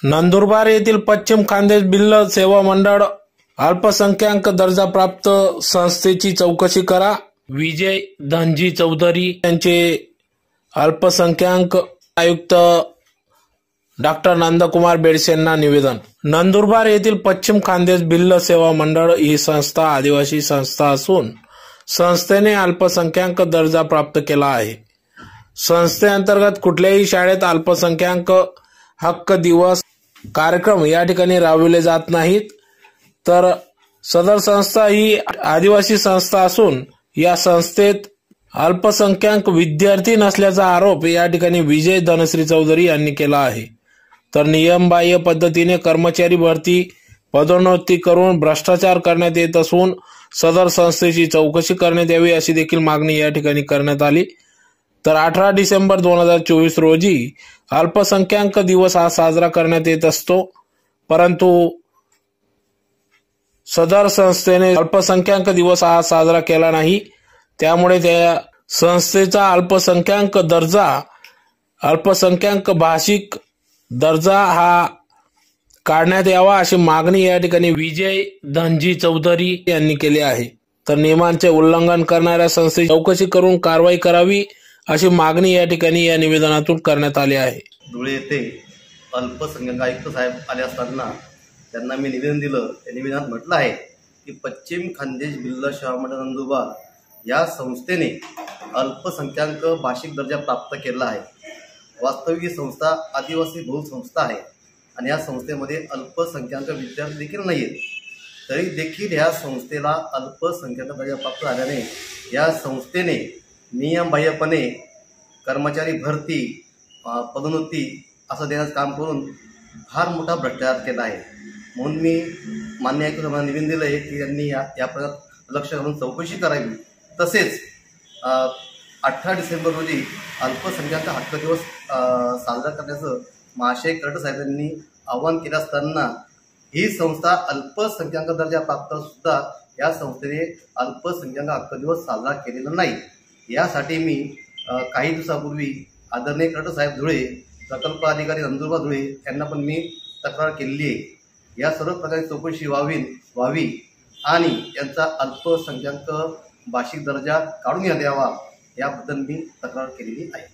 नंदुरबार येथील पश्चिम खानदेश भिल्ल सेवा मंडळ अल्पसंख्याक दर्जा प्राप्त संस्थेची चौकशी करा। विजय धनजी चौधरी यांचे अल्पसंख्याक आयुक्त डॉक्टर नंदकुमार बेडसेंना निवेदन। नंदुरबार येथील पश्चिम खानदेश भिल्ल सेवा मंडळ ही संस्था आदिवासी संस्था असून संस्थेने अल्पसंख्याक दर्जा प्राप्त केला आहे। संस्थेअंतर्गत कुठल्याही शाळेत अल्पसंख्याक हक्क दिवस कार्यक्रम या ठिकाणी राबविले जात नाहीत। तर सदर संस्था ही आदिवासी संस्था असून या संस्थेत अल्पसंख्याक विद्यार्थी नसल्याचा आरोप या ठिकाणी विजय धनश्री चौधरी यांनी केला आहे। तर नियमबाह्य पद्धतीने कर्मचारी भरती पदोन्नती करून भ्रष्टाचार करण्यात येत असून सदर संस्थेची चौकशी करण्यात यावी अशी देखील मागणी या ठिकाणी करण्यात आली। तर 18 डिसेंबर 2024 रोजी अल्पसंख्याक दिवस हा साजरा करण्यात येत असतो, परंतु सदर संस्थेने अल्पसंख्याक दिवस हा साजरा केला नाही। त्यामुळे त्या संस्थेचा अल्पसंख्याक भाषिक दर्जा हा काढण्यात यावा अशी मागणी या ठिकाणी विजय धनजी चौधरी यांनी केली आहे। तर नियमांचे उल्लंघन करणाऱ्या संस्थेची चौकशी करून कारवाई करावी अशी मागणी या ठिकाणी या निवेदनातून करण्यात आली आहे। धुळे येथे अल्पसंख्याक आयुक्त साहेब आले असताना त्यांना मी निवेदन दिलं। त्या निवेदनात म्हटलं आहे की पश्चिम खानदेश भिल्ल सेवा मंडळ नंदुरबार या संस्थेने अल्पसंख्याक भाषिक दर्जा प्राप्त केला आहे। वास्तविक ही संस्था आदिवासी बहुल संस्था आहे आणि या संस्थेमध्ये अल्पसंख्याक विद्यार्थी देखील नाही आहेत। तरी देखील या संस्थेला अल्पसंख्याक दर्जा प्राप्त झाल्याने या संस्थेने नियमबाह्यपणे कर्मचारी भरती पदोन्नती असं देण्याचं काम करून फार मोठा भ्रष्टाचार केला आहे। म्हणून मी मान्य आयुक्त साहेबांना निवेदन दिलं आहे की त्यांनी या प्रकारात लक्ष घालून चौकशी करावी। तसेच 18 डिसेंबर रोजी अल्पसंख्याक हक्क दिवस साजरा करण्याचं महाशय कर्ट साहेबांनी आवाहन केलं असताना ही संस्था अल्पसंख्याक दर्जा प्राप्त सुद्धा या संस्थेने अल्पसंख्याक हक्क दिवस साजरा केलेला नाही। यासाठी मी काही दिवसापूर्वी आदरणीय कर्ट साहेब धुळे प्रकल्प अधिकारी नंदुरबार धुळे यांना पण मी तक्रार केलेली आहे। या सर्व प्रकारची चौकशी व्हावी आणि यांचा अल्पसंख्याक भाषिक दर्जा काढून घेण्यात यावा याबद्दल मी तक्रार केलेली आहे।